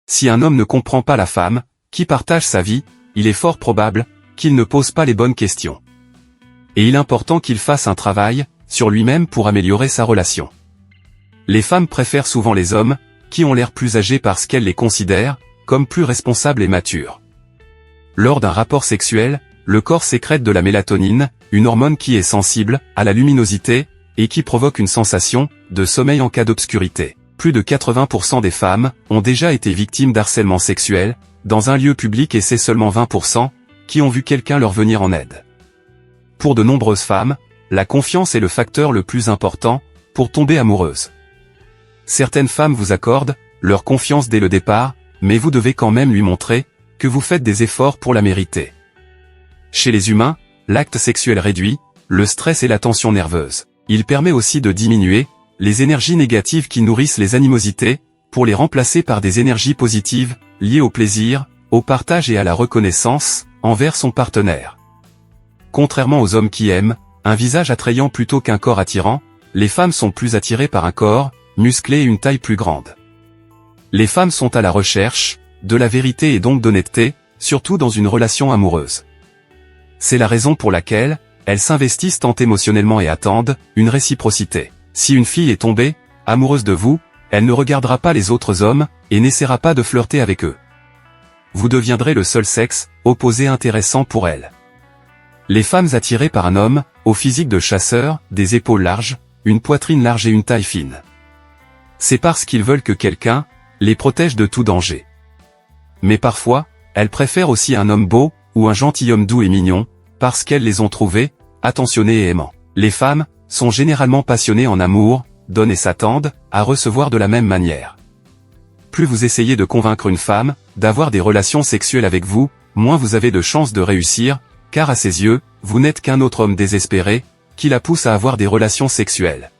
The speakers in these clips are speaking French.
Si un homme ne comprend pas la femme, qui partage sa vie, il est fort probable qu'il ne pose pas les bonnes questions. Et il est important qu'il fasse un travail sur lui-même pour améliorer sa relation. Les femmes préfèrent souvent les hommes qui ont l'air plus âgés parce qu'elles les considèrent comme plus responsables et matures. Lors d'un rapport sexuel, le corps sécrète de la mélatonine, une hormone qui est sensible à la luminosité et qui provoque une sensation de sommeil en cas d'obscurité. Plus de 80% des femmes ont déjà été victimes d'harcèlement sexuel dans un lieu public et c'est seulement 20% qui ont vu quelqu'un leur venir en aide. Pour de nombreuses femmes, la confiance est le facteur le plus important pour tomber amoureuse. Certaines femmes vous accordent leur confiance dès le départ, mais vous devez quand même lui montrer que vous faites des efforts pour la mériter. Chez les humains, l'acte sexuel réduit le stress et la tension nerveuse. Il permet aussi de diminuer les énergies négatives qui nourrissent les animosités, pour les remplacer par des énergies positives, liées au plaisir, au partage et à la reconnaissance envers son partenaire. Contrairement aux hommes qui aiment un visage attrayant plutôt qu'un corps attirant, les femmes sont plus attirées par un corps musclé et une taille plus grande. Les femmes sont à la recherche de la vérité et donc d'honnêteté, surtout dans une relation amoureuse. C'est la raison pour laquelle elles s'investissent tant émotionnellement et attendent une réciprocité. Si une fille est tombée amoureuse de vous, elle ne regardera pas les autres hommes et n'essaiera pas de flirter avec eux. Vous deviendrez le seul sexe opposé intéressant pour elle. Les femmes attirées par un homme au physique de chasseur, des épaules larges, une poitrine large et une taille fine. C'est parce qu'ils veulent que quelqu'un les protège de tout danger. Mais parfois, elles préfèrent aussi un homme beau ou un gentilhomme doux et mignon, parce qu'elles les ont trouvés attentionnés et aimants. Les femmes sont généralement passionnées en amour, donnent et s'attendent à recevoir de la même manière. Plus vous essayez de convaincre une femme d'avoir des relations sexuelles avec vous, moins vous avez de chances de réussir, car à ses yeux, vous n'êtes qu'un autre homme désespéré, qui la pousse à avoir des relations sexuelles.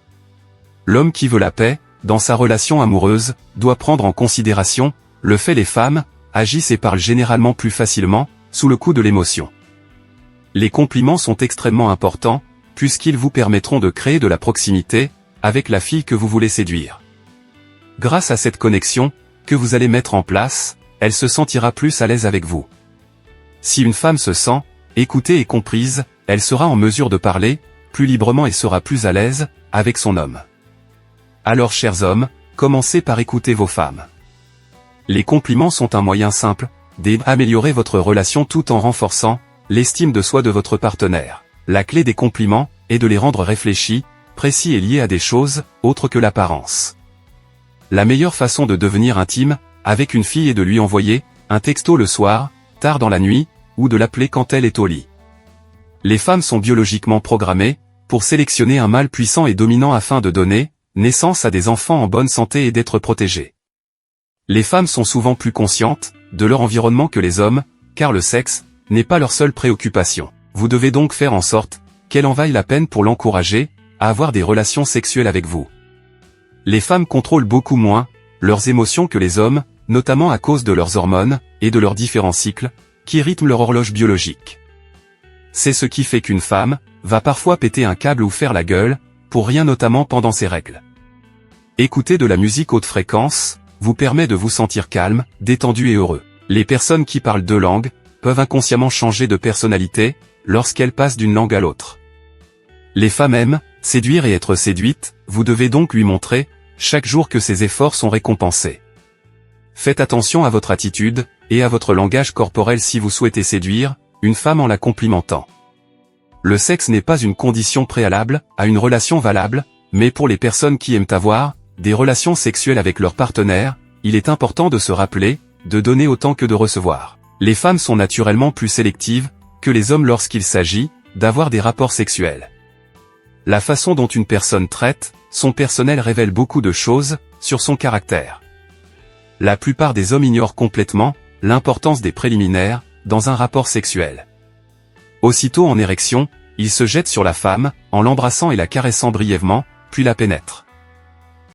L'homme qui veut la paix, dans sa relation amoureuse, doit prendre en considération le fait que les femmes agissent et parlent généralement plus facilement, sous le coup de l'émotion. Les compliments sont extrêmement importants, puisqu'ils vous permettront de créer de la proximité avec la fille que vous voulez séduire. Grâce à cette connexion que vous allez mettre en place, elle se sentira plus à l'aise avec vous. Si une femme se sent écoutée et comprise, elle sera en mesure de parler plus librement et sera plus à l'aise avec son homme. Alors chers hommes, commencez par écouter vos femmes. Les compliments sont un moyen simple d'améliorer votre relation tout en renforçant l'estime de soi de votre partenaire. La clé des compliments est de les rendre réfléchis, précis et liés à des choses autres que l'apparence. La meilleure façon de devenir intime avec une fille est de lui envoyer un texto le soir, tard dans la nuit, ou de l'appeler quand elle est au lit. Les femmes sont biologiquement programmées pour sélectionner un mâle puissant et dominant afin de donner naissance à des enfants en bonne santé et d'être protégées. Les femmes sont souvent plus conscientes de leur environnement que les hommes, car le sexe n'est pas leur seule préoccupation. Vous devez donc faire en sorte qu'elle en vaille la peine pour l'encourager à avoir des relations sexuelles avec vous. Les femmes contrôlent beaucoup moins leurs émotions que les hommes, notamment à cause de leurs hormones et de leurs différents cycles, qui rythment leur horloge biologique. C'est ce qui fait qu'une femme va parfois péter un câble ou faire la gueule, pour rien notamment pendant ses règles. Écouter de la musique haute fréquence vous permet de vous sentir calme, détendu et heureux. Les personnes qui parlent deux langues peuvent inconsciemment changer de personnalité lorsqu'elles passent d'une langue à l'autre. Les femmes aiment séduire et être séduites, vous devez donc lui montrer chaque jour que ses efforts sont récompensés. Faites attention à votre attitude et à votre langage corporel si vous souhaitez séduire une femme en la complimentant. Le sexe n'est pas une condition préalable à une relation valable, mais pour les personnes qui aiment avoir des relations sexuelles avec leur partenaire, il est important de se rappeler de donner autant que de recevoir. Les femmes sont naturellement plus sélectives que les hommes lorsqu'il s'agit d'avoir des rapports sexuels. La façon dont une personne traite son personnel révèle beaucoup de choses sur son caractère. La plupart des hommes ignorent complètement l'importance des préliminaires dans un rapport sexuel. Aussitôt en érection, ils se jettent sur la femme en l'embrassant et la caressant brièvement, puis la pénètrent.